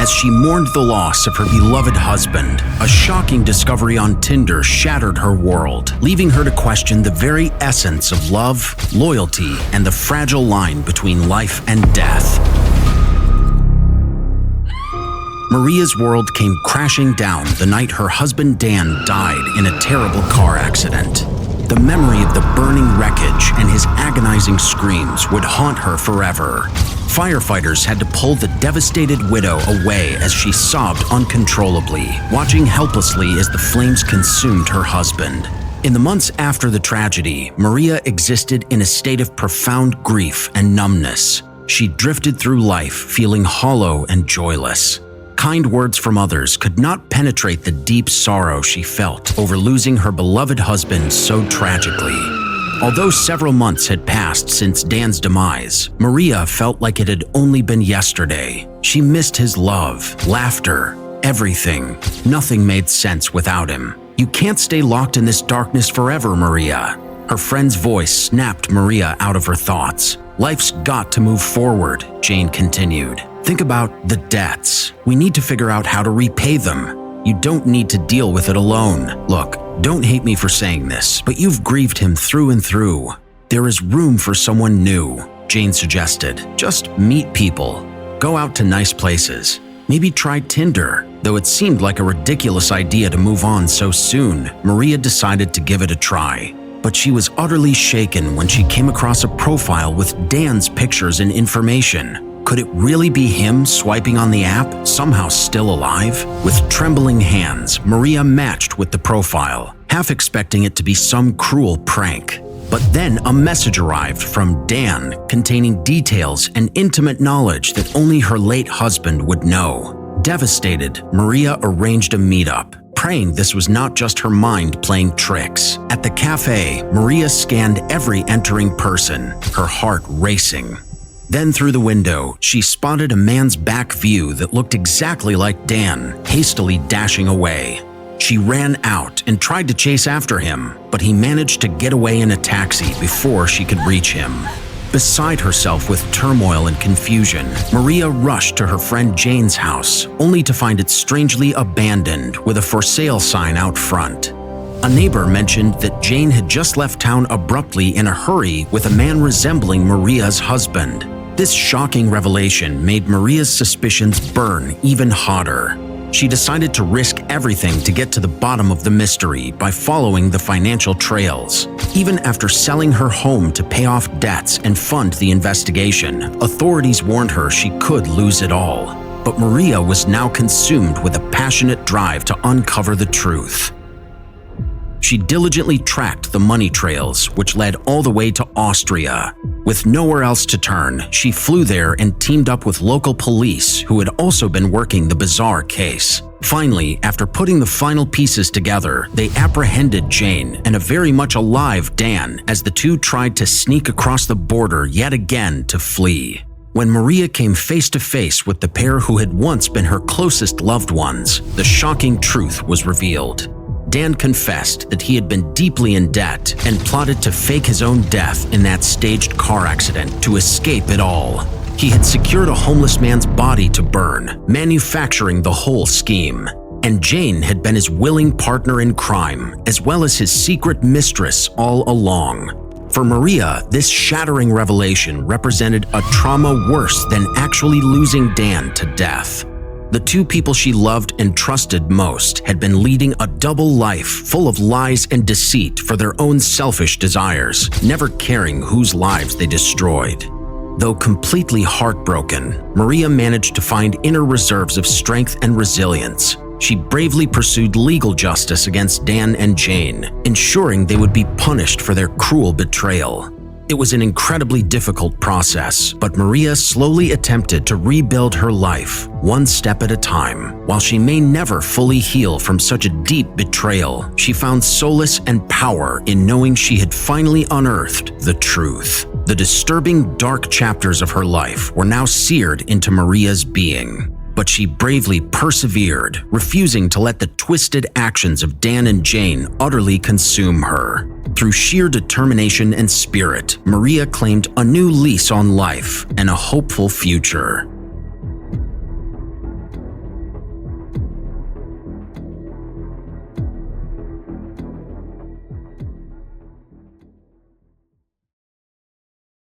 as she mourned the loss of her beloved husband. A shocking discovery on Tinder shattered her world, leaving her to question the very essence of love, loyalty, and the fragile line between life and death. Maria's world came crashing down the night her husband Dan died in a terrible car accident. The memory of the burning wreckage and his agonizing screams would haunt her forever. Firefighters had to pull the devastated widow away as she sobbed uncontrollably, watching helplessly as the flames consumed her husband. In the months after the tragedy, Maria existed in a state of profound grief and numbness. She drifted through life feeling hollow and joyless. Kind words from others could not penetrate the deep sorrow she felt over losing her beloved husband so tragically. Although several months had passed since Dan's demise, Maria felt like it had only been yesterday. She missed his love, laughter, everything. Nothing made sense without him. "You can't stay locked in this darkness forever, Maria." Her friend's voice snapped Maria out of her thoughts. "Life's got to move forward," Jane continued. "Think about the debts. We need to figure out how to repay them. You don't need to deal with it alone. Look, don't hate me for saying this, but you've grieved him through and through. There is room for someone new," Jane suggested. "Just meet people. Go out to nice places. Maybe try Tinder." Though it seemed like a ridiculous idea to move on so soon, Maria decided to give it a try. But she was utterly shaken when she came across a profile with Dan's pictures and information. Could it really be him swiping on the app, somehow still alive? With trembling hands, Maria matched with the profile, half expecting it to be some cruel prank. But then a message arrived from Dan containing details and intimate knowledge that only her late husband would know. Devastated, Maria arranged a meetup, praying this was not just her mind playing tricks. At the cafe, Maria scanned every entering person, her heart racing. Then through the window, she spotted a man's back view that looked exactly like Dan, hastily dashing away. She ran out and tried to chase after him, but he managed to get away in a taxi before she could reach him. Beside herself with turmoil and confusion, Maria rushed to her friend Jane's house, only to find it strangely abandoned with a for sale sign out front. A neighbor mentioned that Jane had just left town abruptly in a hurry with a man resembling Maria's husband. This shocking revelation made Maria's suspicions burn even hotter. She decided to risk everything to get to the bottom of the mystery by following the financial trails. Even after selling her home to pay off debts and fund the investigation, authorities warned her she could lose it all. But Maria was now consumed with a passionate drive to uncover the truth. She diligently tracked the money trails, which led all the way to Austria. With nowhere else to turn, she flew there and teamed up with local police who had also been working the bizarre case. Finally, after putting the final pieces together, they apprehended Jane and a very much alive Dan as the two tried to sneak across the border yet again to flee. When Maria came face to face with the pair who had once been her closest loved ones, the shocking truth was revealed. Dan confessed that he had been deeply in debt and plotted to fake his own death in that staged car accident to escape it all. He had secured a homeless man's body to burn, manufacturing the whole scheme. And Jane had been his willing partner in crime, as well as his secret mistress all along. For Maria, this shattering revelation represented a trauma worse than actually losing Dan to death. The two people she loved and trusted most had been leading a double life full of lies and deceit for their own selfish desires, never caring whose lives they destroyed. Though completely heartbroken, Maria managed to find inner reserves of strength and resilience. She bravely pursued legal justice against Dan and Jane, ensuring they would be punished for their cruel betrayal. It was an incredibly difficult process, but Maria slowly attempted to rebuild her life, one step at a time. While she may never fully heal from such a deep betrayal, she found solace and power in knowing she had finally unearthed the truth. The disturbing, dark chapters of her life were now seared into Maria's being. But she bravely persevered, refusing to let the twisted actions of Dan and Jane utterly consume her. Through sheer determination and spirit, Maria claimed a new lease on life and a hopeful future.